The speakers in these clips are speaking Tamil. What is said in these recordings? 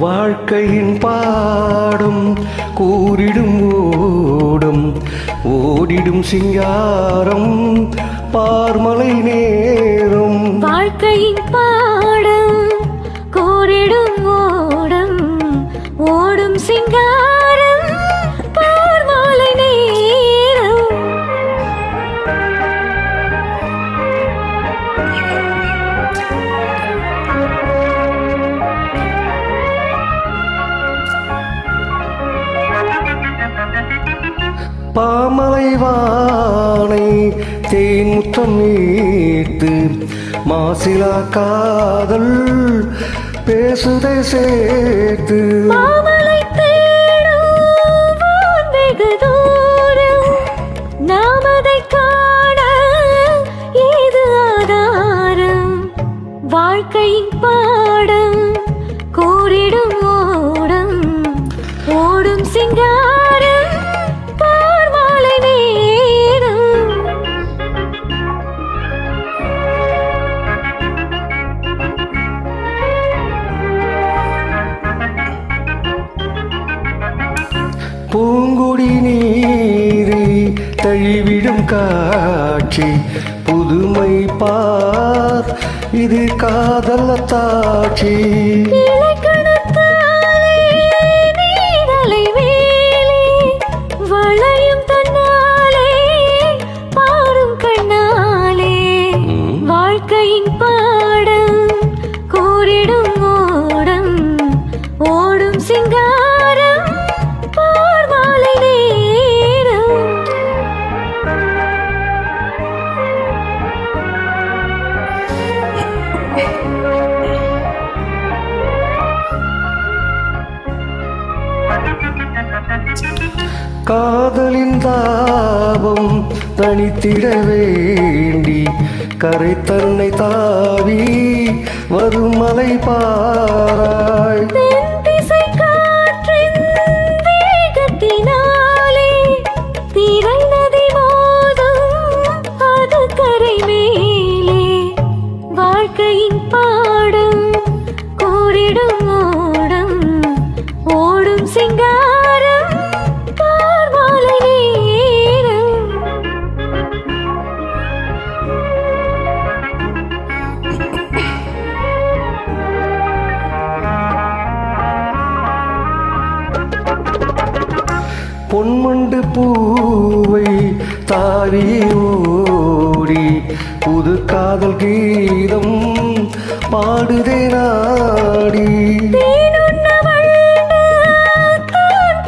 வாழ்க்கையின் பாடம் கூறிடும் ஓடிடும் சிங்காரம் பார்மலை நேரம். வாழ்க்கையின் பாடம் கூறிடும் ஓடும் சிங்காரம் பார்மலை நேரம். பாமலை வானை தேன் முத்தம் நீட்டு மாசிலா காதல் பேசுதை சேர்த்து. மாமலை தேடும் வெகு தூரம் நாம் அதை காண ஏது ஆதாரம். வாழ்க்கையின் பாடம் கூறிடும் ஓடும் சிங்காரம் பார்மலை நேரம். பூங்குடி நீரை தழுவிடும் காட்சி புதுமை பார், இது காதல் தாட்சி. வளையும் தன்னாலே பாரும் கண்ணாலே. வாழ்க்கையின் பாடம் கூறிடும் ஓடும் சிங்காரம் பார்மலை நேரம். காதலின் தாபம் தனித்திட வேண்டி கரை தன்னை தாவி வரும் மலை பாராய். தென்திசை காற்றின் வேகத்தினாலே திரை நதி மோதும் அது கரை மேலே. வாழ்க்கையின் பாடம் கூறிடும் ஓடும் சிங்காரம் பார்மலை நேரம். பொன்மண்டு பூவை தாவி ஓடி புது காதல் கீதம் பாடுதே நாடி.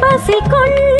பசி கொண்டு